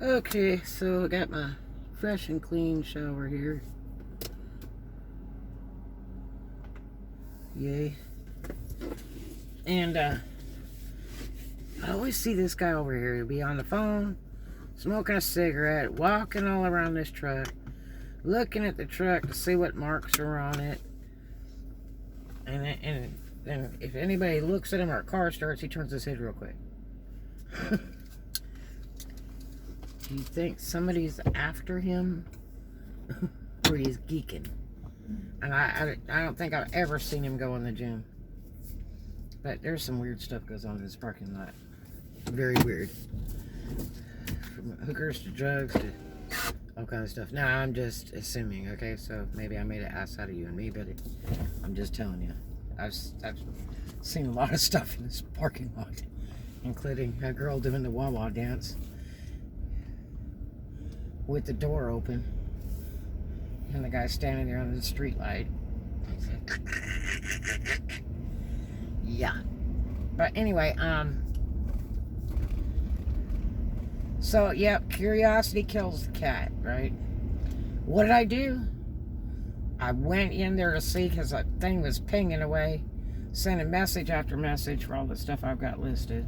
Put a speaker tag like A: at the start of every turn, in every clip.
A: Okay, so I got my fresh and clean shower here. Yay. And I always see this guy over here. He'll be on the phone, smoking a cigarette, walking all around this truck, looking at the truck to see what marks are on it. And then if anybody looks at him or a car starts, he turns his head real quick. Do you think somebody's after him? Or he's geeking? And I don't think I've ever seen him go in the gym. But there's some weird stuff goes on in this parking lot. Very weird. From hookers to drugs to all kinds of stuff. Now, I'm just assuming, okay? So maybe I made an ass out of you and me, but I'm just telling you. I've seen a lot of stuff in this parking lot, including a girl doing the wah-wah dance with the door open and the guy standing there under the street light. Yeah. But anyway, so, yep, curiosity kills the cat, right? What did I do? I went in there to see, because that thing was pinging away, sending message after message for all the stuff I've got listed.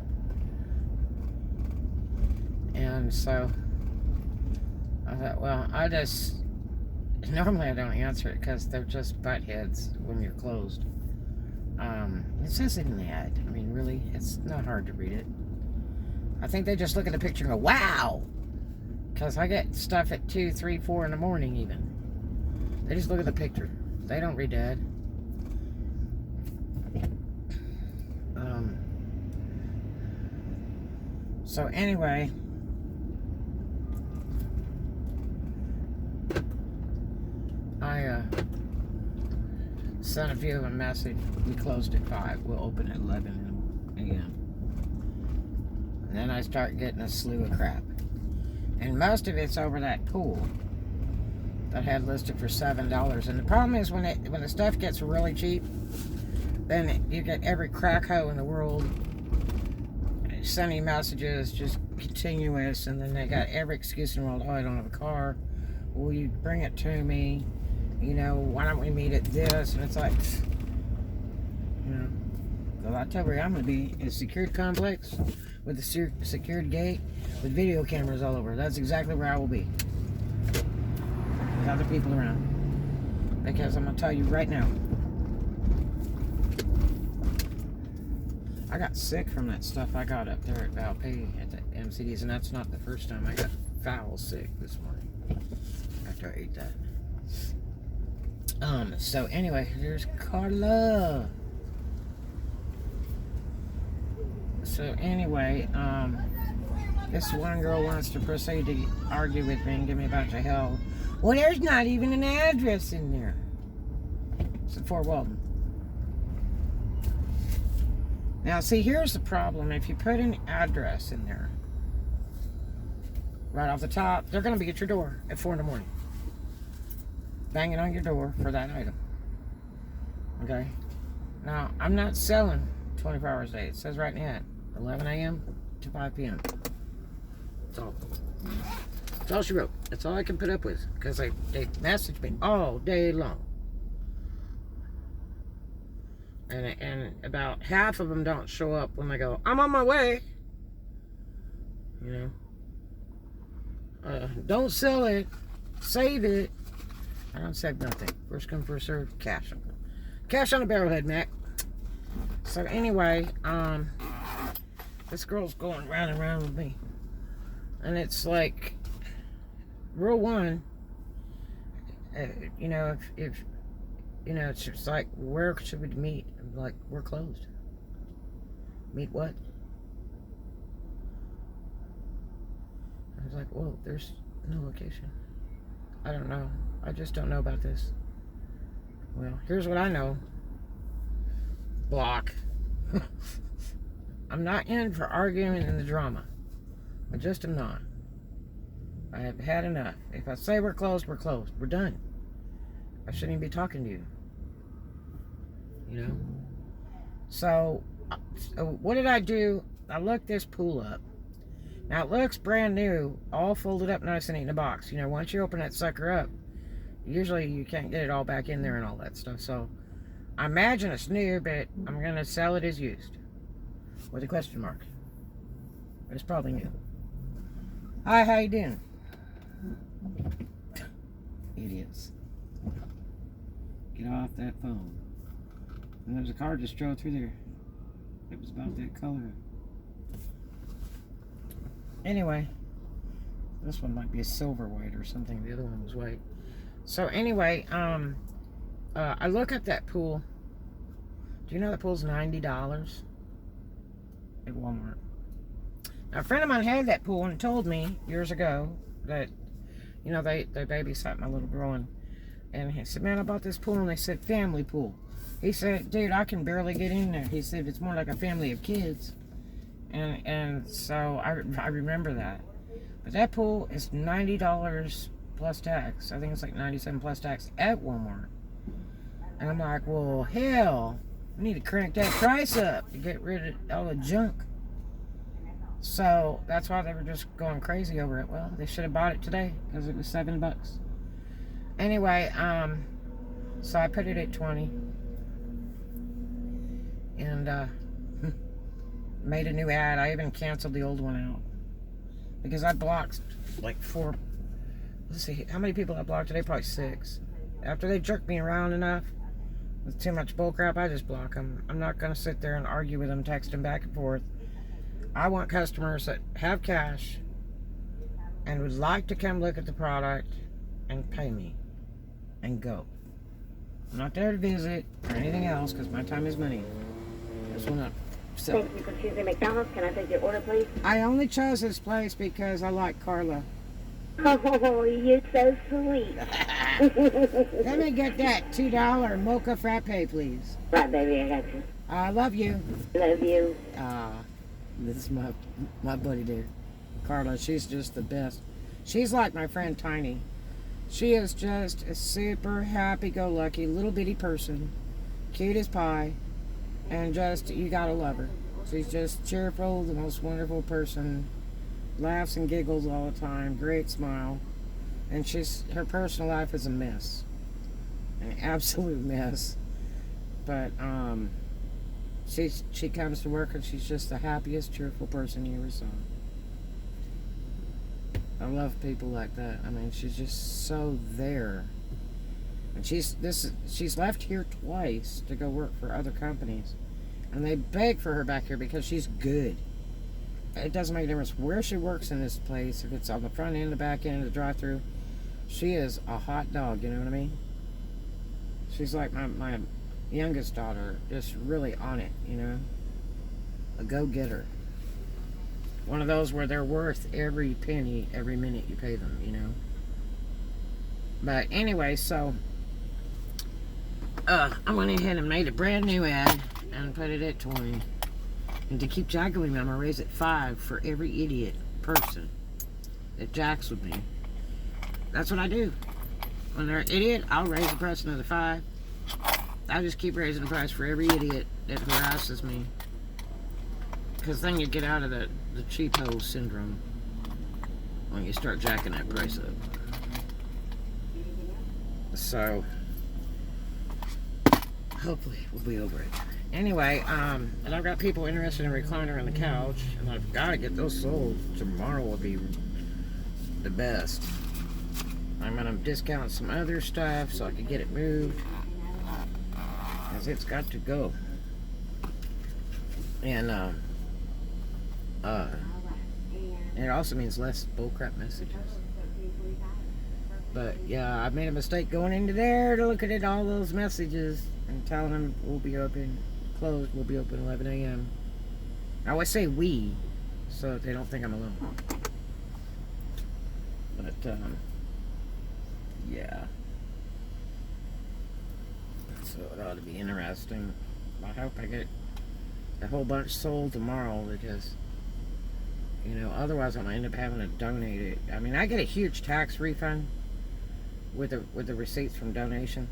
A: And so I thought, well, normally I don't answer it because they're just butt heads when you're closed. It says it in the ad. I mean, really, it's not hard to read it. I think they just look at the picture and go, wow! Because I get stuff at 2, 3, 4 in the morning even. They just look at the picture. They don't read the ad. So anyway, I sent a few of them a message. We closed at 5. We'll open at 11 a.m. And then I start getting a slew of crap. And most of it's over that pool that had listed for $7. And the problem is when the stuff gets really cheap, then you get every crack hoe in the world sending messages, just continuous, and then they got every excuse in the world. Oh, I don't have a car. Will you bring it to me? You know, why don't we meet at this? And it's like, you know, well, I tell you where I'm going to be in a secured complex with a secured gate with video cameras all over. That's exactly where I will be. With other people around. Because I'm going to tell you right now, I got sick from that stuff I got up there at Valpay at the MCDs, and that's not the first time. I got foul sick this morning after I ate that. So anyway, there's Carla. So anyway, this one girl wants to proceed to argue with me and give me a bunch of hell. Well, there's not even an address in there. It's at Fort Walton. Now, see, here's the problem. If you put an address in there, right off the top, they're going to be at your door at 4 in the morning. Banging on your door for that item. Okay? Now, I'm not selling 24 hours a day. It says right in the ad, 11 a.m. to 5 p.m. That's all. That's all she wrote. That's all I can put up with. Because they message me all day long. And about half of them don't show up when they go, I'm on my way. You know? Don't sell it. Save it. I don't save nothing. First come, first serve. Cash. Cash on the barrelhead, Mac. So anyway, this girl's going round and round with me. And it's like, rule 1, you know, if you know, it's just like, where should we meet? I'm like, we're closed. Meet what? I was like, well, there's no location. I don't know. I just don't know about this. Well, here's what I know. Block. I'm not in for arguing and the drama. I just am not. I have had enough. If I say we're closed, we're closed. We're done. I shouldn't even be talking to you. You know? So what did I do? I looked this pool up. Now it looks brand new, all folded up nice and neat in a box. You know, once you open that sucker up, usually you can't get it all back in there and all that stuff. So I imagine it's new, but I'm going to sell it as used. With a question mark. But it's probably new. Hi, how you doing? Idiots. Get off that phone. And there's a car just drove through there. It was about that color. Anyway, this one might be a silver white or something. The other one was white. So anyway, I look at that pool. Do you know that pool's $90 at Walmart? Now, a friend of mine had that pool and told me years ago that, you know, they babysat my little girl, and he said, man, I bought this pool, and they said family pool. He said, dude, I can barely get in there. He said, it's more like a family of kids. And so I remember that. But that pool is $90 plus tax. I think it's like $97 plus tax at Walmart. And I'm like, well, hell, I need to crank that price up to get rid of all the junk. So that's why they were just going crazy over it. Well, they should have bought it today because it was $7. Anyway, so I put it at 20. And made a new ad. I even canceled the old one out because I blocked like 4. Let's see, how many people I blocked today? Probably 6. After they jerk me around enough with too much bullcrap, I just block them. I'm not going to sit there and argue with them, text them back and forth. I want customers that have cash and would like to come look at the product and pay me and go. I'm not there to visit or anything else because my time is money. This one up. So,
B: thank you for choosing McDonald's. Can I take your order, please?
A: I only chose this place because I like Carla.
B: Oh, you're so sweet.
A: Let me get that $2 mocha frappe, please.
B: Right, baby, I got you.
A: I love you.
B: Love you.
A: This is my buddy there, Carla. She's just the best. She's like my friend Tiny. She is just a super happy-go-lucky little bitty person, cute as pie, and just, you gotta love her. She's just cheerful, the most wonderful person, laughs and giggles all the time, great smile, and her personal life is a mess, an absolute mess. But she comes to work and she's just the happiest, cheerful person you ever saw. I love people like that. I mean, she's just so there. And she's left here twice to go work for other companies. And they beg for her back here because she's good. It doesn't make a difference where she works in this place. If it's on the front end, the back end, the drive-thru, she is a hot dog, you know what I mean? She's like my youngest daughter, just really on it, you know? A go-getter. One of those where they're worth every penny, every minute you pay them, you know? But anyway, so I went ahead and made a brand new ad and put it at 20. And to keep jacking with me, I'm going to raise it 5 for every idiot person that jacks with me. That's what I do. When they're an idiot, I'll raise the price another 5. I just keep raising the price for every idiot that harasses me. Because then you get out of the cheapo syndrome when you start jacking that price up. So, hopefully we'll be over it. Anyway, and I've got people interested in a recliner on the couch, and I've got to get those sold. Tomorrow will be the best. I'm going to discount some other stuff so I can get it moved, because it's got to go. And it also means less bullcrap messages. But yeah, I made a mistake going into there to look at all those messages and telling them we'll be open, closed, we'll be open 11 a.m. I always say we, so they don't think I'm alone. But yeah. So it ought to be interesting. I hope I get a whole bunch sold tomorrow because, you know, otherwise I'm gonna end up having to donate it. I mean, I get a huge tax refund with the receipts from donation.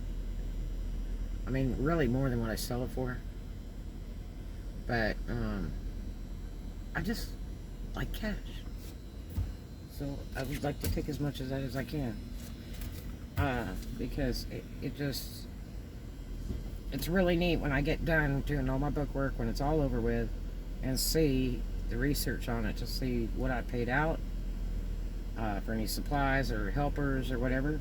A: I mean, really more than what I sell it for. But I just like cash. So I would like to take as much of that as I can. Because it's really neat when I get done doing all my book work, when it's all over with, and see the research on it to see what I paid out for any supplies or helpers or whatever,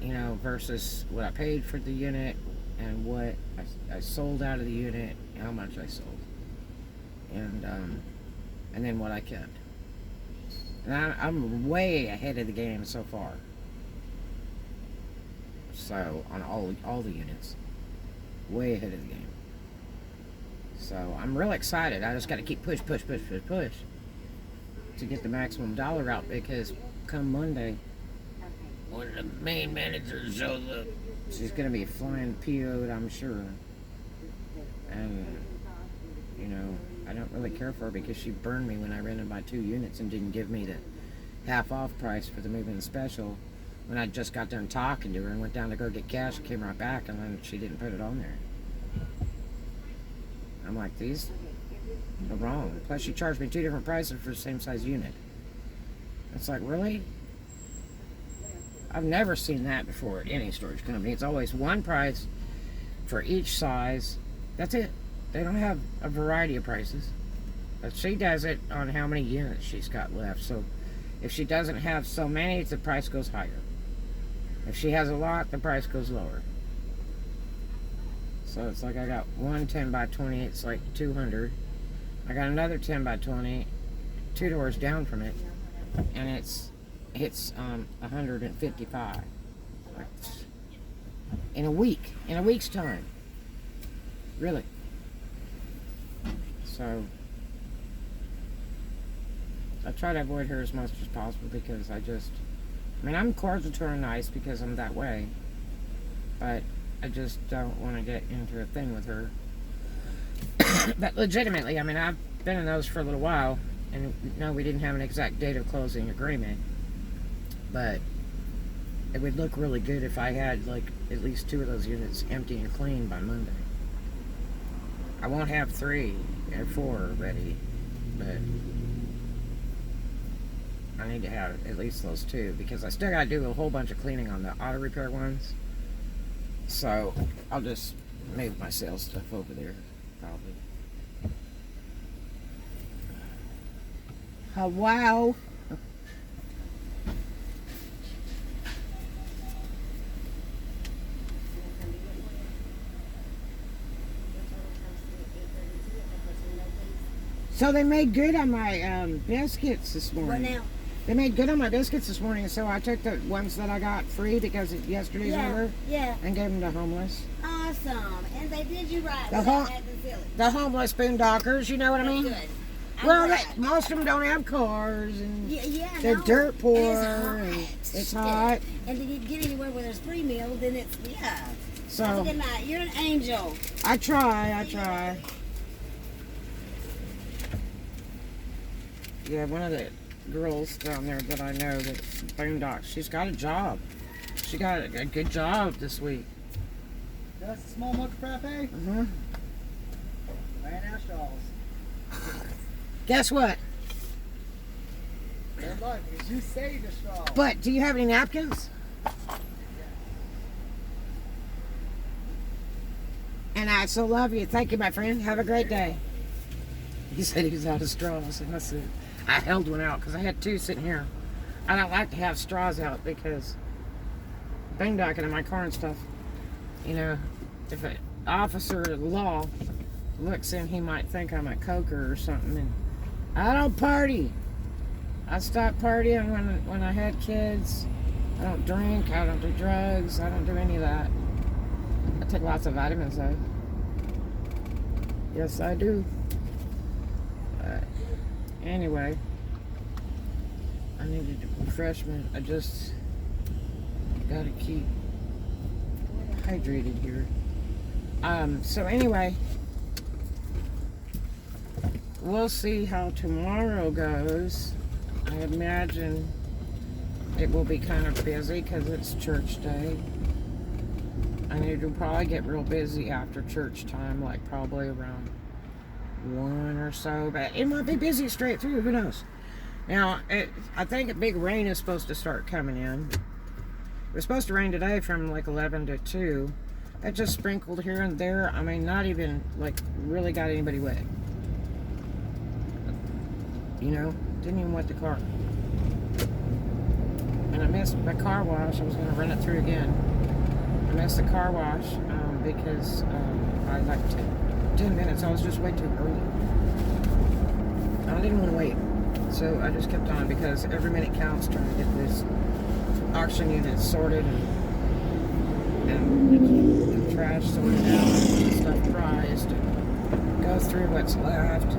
A: you know, versus what I paid for the unit and what I sold out of the unit, how much I sold, and then what I kept. And I'm way ahead of the game so far. So on all the units, way ahead of the game. So I'm real excited. I just got to keep push to get the maximum dollar out, because come Monday, when the main manager shows up, she's gonna be flying PO'd, I'm sure. And you know, I don't really care for her because she burned me when I rented my 2 units and didn't give me the half off price for the moving special when I just got done talking to her and went down to go get cash and came right back, and then she didn't put it on there. I'm like, these are wrong. Plus she charged me 2 different prices for the same size unit. It's like, really? I've never seen that before at any storage company. It's always one price for each size. That's it. They don't have a variety of prices. But she does it on how many units she's got left. So if she doesn't have so many, the price goes higher. If she has a lot, the price goes lower. So it's like I got one 10 by 20, it's like 200. I got another 10 by 20, 2 doors down from it, and it's 155. Like, in a week's time. Really. So I try to avoid her as much as possible, because I'm cordial to her and nice because I'm that way, but I just don't want to get into a thing with her. But legitimately, I've been in those for a little while, and no, we didn't have an exact date of closing agreement, but it would look really good if I had like at least 2 of those units empty and clean by Monday. I won't have 3 or 4 ready, but I need to have at least those 2, because I still got to do a whole bunch of cleaning on the auto repair ones. So I'll just move my sales stuff over there, probably. Oh, wow. So they made good on my biscuits this morning.
C: What now?
A: They made good on my biscuits this morning, so I took the ones that I got free because of yesterday's order, and gave them to homeless.
C: Awesome. And they did you right.
A: The homeless boondockers, you know what I mean?
C: Good.
A: Well, most of them don't have cars, and they're dirt poor, and it's hot.
C: And to get anywhere where there's free meal, then it's,
A: So,
C: have a good night. You're an angel.
A: I try. Yeah, one of the girls down there that I know that boondocks, she's got a job. She got a good job this week.
D: That's a small mocha frappe?
A: Uh-huh.
D: Ran out straws.
A: Guess what?
D: Good luck, because you saved a straw.
A: But, do you have any napkins? And I so love you. Thank you, my friend. Have a great day. He said he was out of straws, and I held one out because I had 2 sitting here. I don't like to have straws out because boondocking in my car and stuff. You know, if an officer of the law looks in, he might think I'm a coker or something. And I don't party. I stopped partying when I had kids. I don't drink. I don't do drugs. I don't do any of that. I take lots of vitamins though. Yes, I do. But anyway, I needed refreshment. I just gotta keep hydrated here. So anyway, we'll see how tomorrow goes. I imagine it will be kind of busy because it's church day. I need to probably get real busy after church time, like probably around 1 or so, but it might be busy straight through, who knows. Now, I think a big rain is supposed to start coming in. It was supposed to rain today from like 11 to 2. It just sprinkled here and there. I mean, not even like really got anybody wet. You know, didn't even wet the car. And I missed my car wash. I was going to run it through again. I missed the car wash because I like 10 minutes. I was just way too early. I didn't want to wait. So I just kept on because every minute counts trying to get this auction unit sorted and the trash sorted out and stuff priced and go through what's left.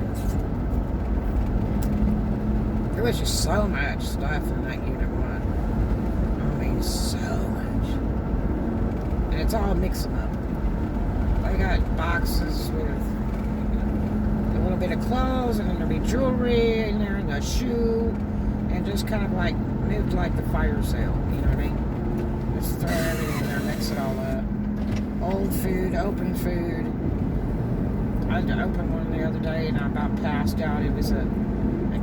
A: There was just so much stuff in that unit one. I mean, so much. And it's all mixing up. I got boxes with a little bit of clothes, and then there'll be jewelry in there, and a shoe, and just kind of like moved like the fire sale, you know what I mean? Just throw everything in there, mix it all up. Old food, open food. I opened one the other day, and I about passed out. It was a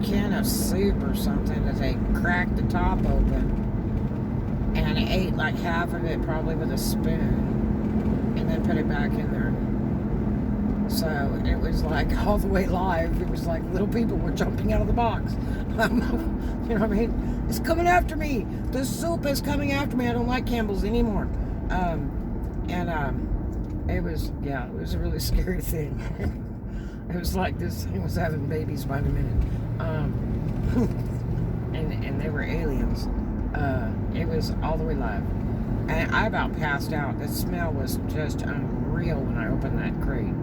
A: can of soup or something that they cracked the top open, and I ate like half of it probably with a spoon, and then put it back in there. So it was like all the way live. It was like little people were jumping out of the box. You know what I mean? It's coming after me. The soup is coming after me. I don't like Campbell's anymore. It was a really scary thing. It was like this thing was having babies by the minute. And they were aliens. It was all the way live. And I about passed out. The smell was just unreal when I opened that crate.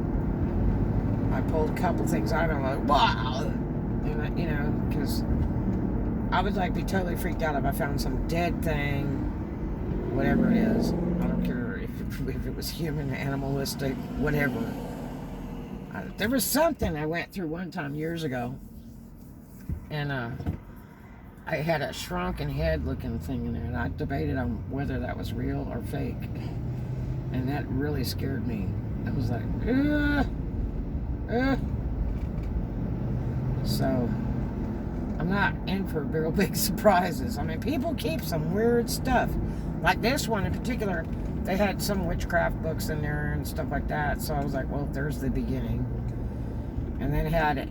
A: I pulled a couple things out of it, and I'm like, wow! And you know, because I would like be totally freaked out if I found some dead thing, whatever it is. I don't care if it was human, animalistic, whatever. There was something I went through one time years ago, and I had a shrunken head looking thing in there, and I debated on whether that was real or fake, and that really scared me. I was like, So I'm not in for real big surprises. I mean, people keep some weird stuff, like this one in particular. They had some witchcraft books in there and stuff like that, so I was like, well, there's the beginning. And then it had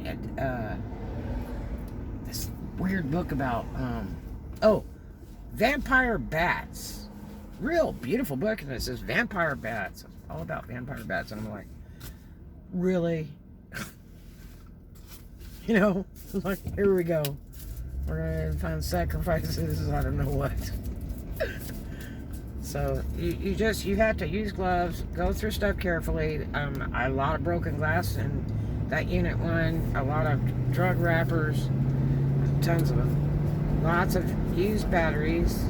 A: this weird book about vampire bats. Real beautiful book, and it says vampire bats. It's all about vampire bats, and I'm like, really? You know, like, here we go. We're gonna find sacrifices. I don't know what. So you have to use gloves, go through stuff carefully. A lot of broken glass in that unit one, a lot of drug wrappers, tons of them. Lots of used batteries,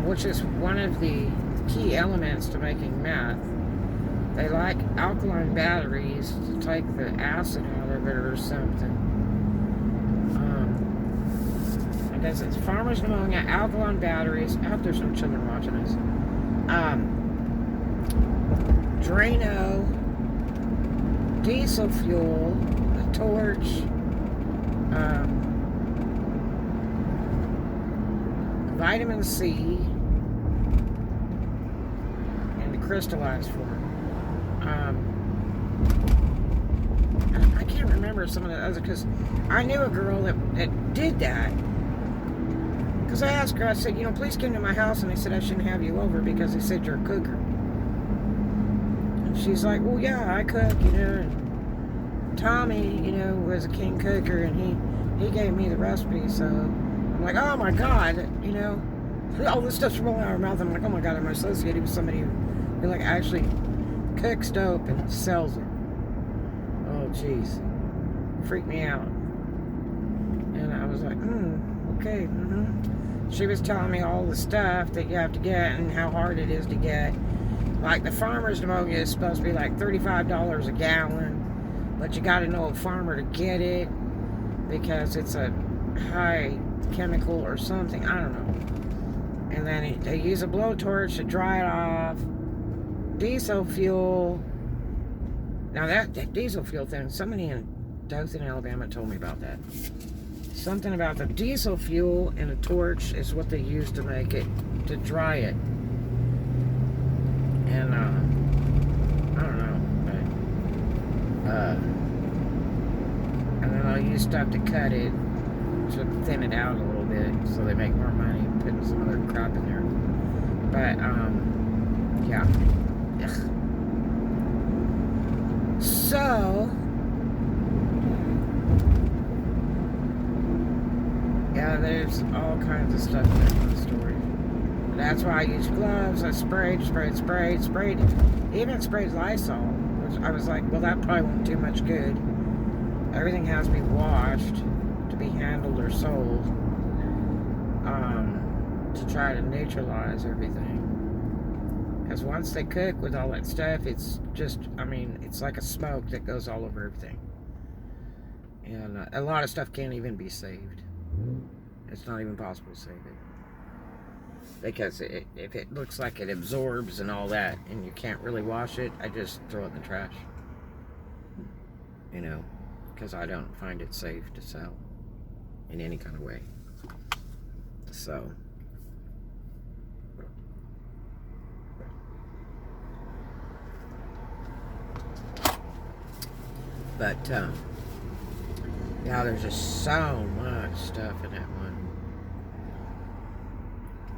A: which is one of the key elements to making meth. They like alkaline batteries to take the acid out of it or something. I guess it's farmer's pneumonia, alkaline batteries. I hope there's some children watching this. Drano, diesel fuel, a torch, vitamin C, in the crystallized form. I can't remember some of the other, because I knew a girl that did that. Because I asked her, I said, you know, please come to my house, and they said I shouldn't have you over because they said you're a cooker. And she's like, well, yeah, I cook, you know, and Tommy, you know, was a king cooker, and he gave me the recipe, so I'm like, oh my God, you know, all this stuff's rolling out of her mouth. I'm like, oh my God, I'm associated with somebody who like actually cooks dope and sells it. Oh, jeez. Freaked me out. And I was like, okay, She was telling me all the stuff that you have to get and how hard it is to get. Like the farmer's pneumonia is supposed to be like $35 a gallon, but you got to know a farmer to get it because it's a high chemical or something. I don't know. And then they use a blowtorch to dry it off. Diesel fuel. Now that diesel fuel thing, somebody in Dothan, Alabama told me about that. something about the diesel fuel and a torch is what they use to make it, to dry it. And I don't know, but and then I'll use stuff to cut it, to thin it out a little bit, so they make more money putting some other crap in there. But yeah. Ugh. So yeah, there's all kinds of stuff in the story. That's why I use gloves. I sprayed, even sprayed Lysol, which I was like, well, that probably won't do much good. Everything has to be washed to be handled or sold, to try to neutralize everything. Because once they cook with all that stuff, it's just, I mean, it's like a smoke that goes all over everything. And a lot of stuff can't even be saved. It's not even possible to save it. Because if it looks like it absorbs and all that, and you can't really wash it, I just throw it in the trash. You know, because I don't find it safe to sell in any kind of way. So, but yeah, there's just so much stuff in that one.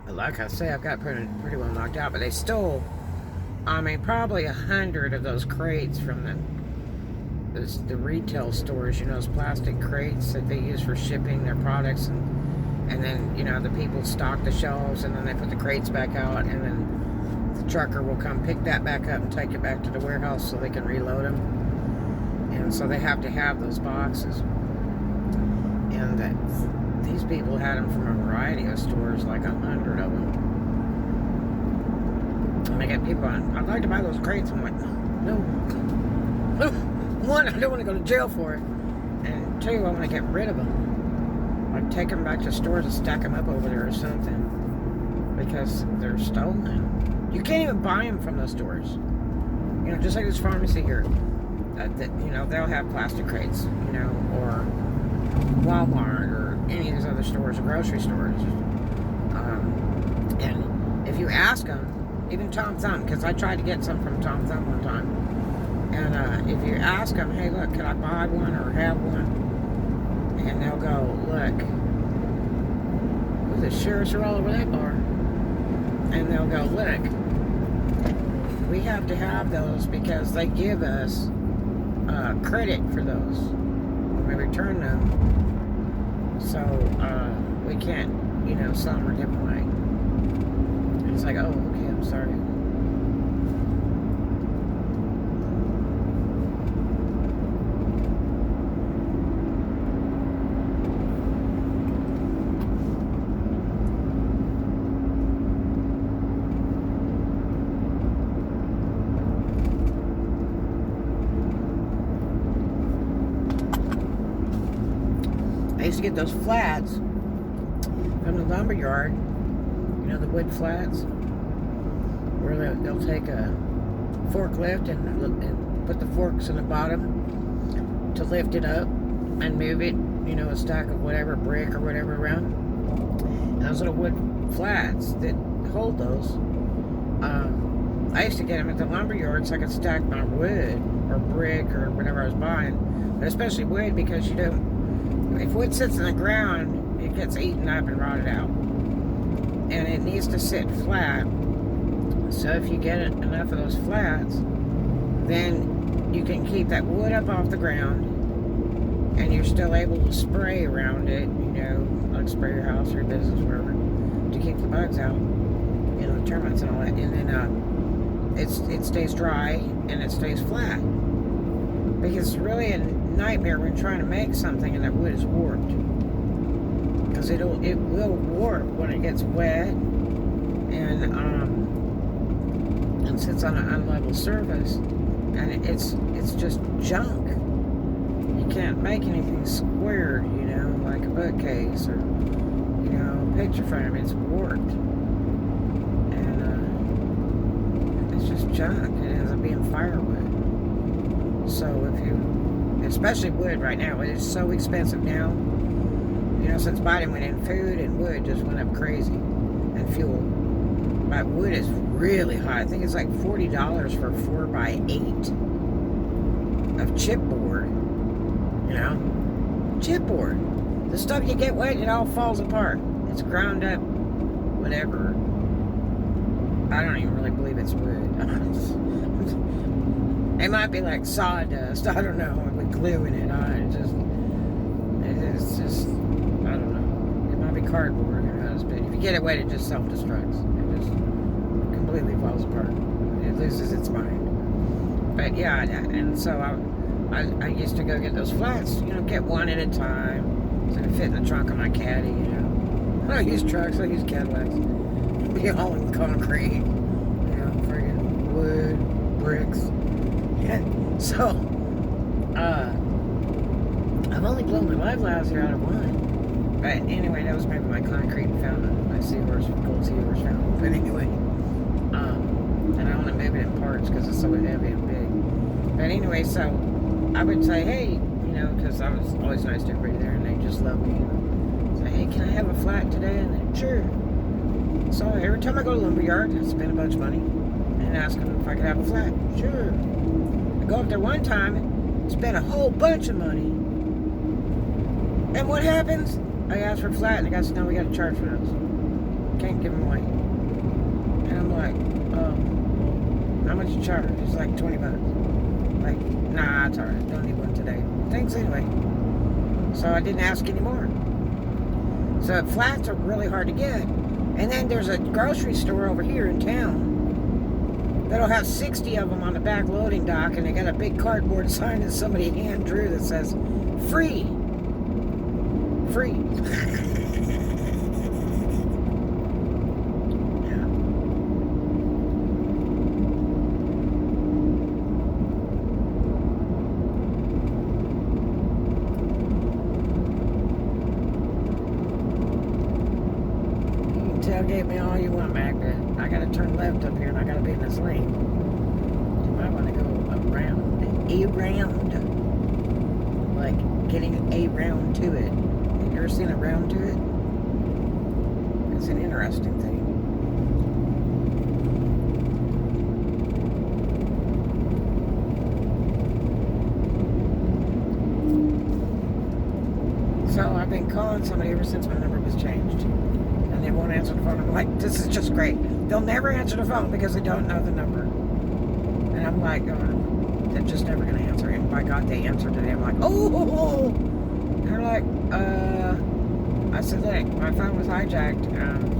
A: But like I say, I've got pretty well knocked out, but they stole, I mean, probably 100 of those crates from the retail stores, you know, those plastic crates that they use for shipping their products, and then, you know, the people stock the shelves, and then they put the crates back out, and then the trucker will come pick that back up and take it back to the warehouse so they can reload them. And so they have to have those boxes. And these people had them from a variety of stores, like 100 of them. And I get people on, I'd like to buy those crates. I'm like, no. One, I don't want to go to jail for it. And two, I want to get rid of them. Like, take them back to stores and stack them up over there or something. Because they're stolen. You can't even buy them from those stores. You know, just like this pharmacy here. That, you know, they'll have plastic crates, you know, or Walmart or any of these other stores or grocery stores. And if you ask them, even Tom Thumb, because I tried to get some from Tom Thumb one time, and if you ask them, hey, look, can I buy one or have one? And they'll go, look, the sheriffs are all over that bar. And they'll go, look, we have to have those because they give us credit for those when we return them, so we can't, you know, sell them or give them away. And it's like, oh, okay, I'm sorry. I used to get those flats from the lumber yard, you know, the wood flats, where they'll take a forklift and put the forks in the bottom to lift it up and move it, you know, a stack of whatever, brick or whatever around. And those little wood flats that hold those, I used to get them at the lumber yard so I could stack my wood or brick or whatever I was buying, but especially wood, because you don't, if wood sits in the ground, it gets eaten up and rotted out. And it needs to sit flat. So if you get enough of those flats, then you can keep that wood up off the ground, and you're still able to spray around it, you know, like spray your house or your business, wherever, to keep the bugs out, you know, the termites and all that. And then it stays dry and it stays flat. Because it's really a nightmare when trying to make something and that wood is warped, because it will warp when it gets wet and sits on an unlevel surface, and it's just junk. You can't make anything squared, you know, like a bookcase or, you know, a picture frame. It's warped, and it's just junk. It ends up being firewood. So if you, especially wood right now, it is so expensive now. You know, since Biden went in, food and wood just went up crazy. And fuel. But wood is really high. I think it's like $40 for 4x8 of chipboard. You know? Chipboard. The stuff you get wet, it all falls apart. It's ground up, whatever. I don't even really believe it's wood. It might be like sawdust. I don't know, with glue in it. It's just, I don't know. It might be cardboard. Who knows? But if you get it wet, it just self-destructs. It just completely falls apart. It loses its mind. But yeah, and so I used to go get those flats. You know, get one at a time. So it fit in the trunk of my caddy. You know, I don't use trucks. I use Cadillacs. Be all in concrete. You know, friggin' wood, bricks. Yeah. So, I've only blown my live last year out of one. But anyway, that was maybe my concrete fountain, my seahorse, gold seahorse fountain. But anyway, and I only move it in parts because it's so heavy and big. But anyway, so I would say, hey, you know, because I was always nice to everybody there, and they just love me. Say, hey, can I have a flat today? And then, sure. So every time I go to Lumberyard, I spend a bunch of money and ask them if I could have a flat. Sure. I go up there one time and spend a whole bunch of money. And what happens? I ask for a flat, and the guy said, no, we got to charge for those. Can't give them away. And I'm like, how much you charge? It's like $20. Like, nah, it's alright. Don't need one today. Thanks anyway. So I didn't ask anymore. So flats are really hard to get. And then there's a grocery store over here in town that'll have 60 of them on the back loading dock, and they got a big cardboard sign that somebody hand drew that says, free. Free. Yeah. Tailgate me all you want, Mac, but I gotta turn left up here and I gotta be in this lane. You might want to go around. Like getting around to it. Have you ever seen around to it? It's an interesting thing. So I've been calling somebody ever since my number was changed. And they won't answer the phone. I'm like, this is just great. They'll never answer the phone because they don't know the number. And I'm like, they're just never going to answer. And by God, they answered today. I'm like, oh. They're like, I said, look, my phone was hijacked.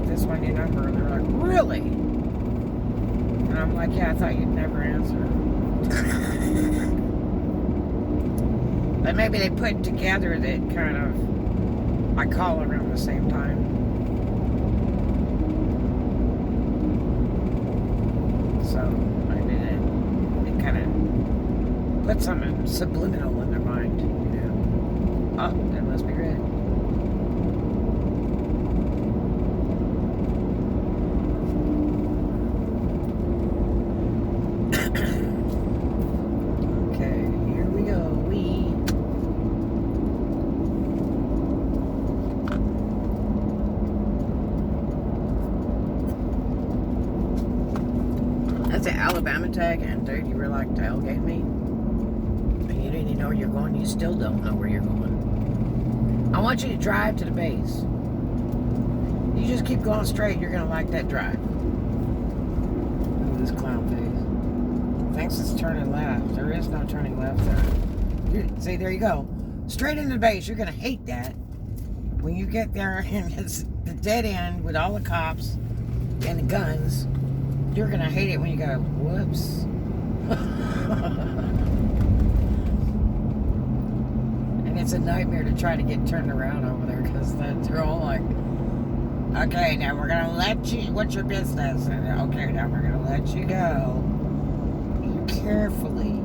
A: This is my new number. And they're like, really? And I'm like, yeah, I thought you'd never answer. But maybe they put together that kind of, I call around the same time. So, maybe it kind of put something subliminal in their mind, you know. Oh, that must be red. Okay, here we go. That's an Alabama tag, and dude, you were like tailgate me. And you didn't even know where you're going. You still don't know where you're going. I want you to drive to the base. You just keep going straight, you're gonna like that drive. Look at this clown face. Thinks it's turning left. There is no turning left there. See, there you go. Straight into the base. You're gonna hate that when you get there and it's the dead end with all the cops and the guns. You're gonna hate it when you go, whoops. And it's a nightmare to try to get turned around over there because they're all like, okay, now we're gonna let you, what's your business? And okay, now we're gonna let you go. You carefully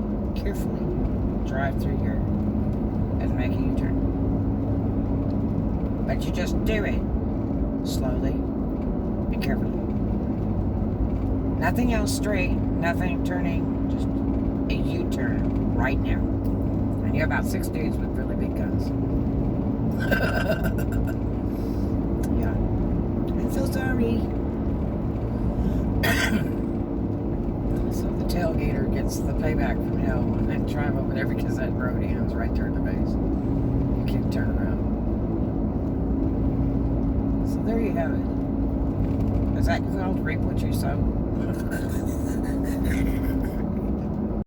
A: drive through here and make a U-turn. But you just do it slowly and carefully. Nothing else straight, nothing turning, just a U-turn right now. And you're about 6 dudes with really big guns. Yeah. I'm so sorry. So the tailgater gets the payback from hell when they drive over there because that road ends right there at the base. You can't turn around. So there you have it. Is that called reap what you sow?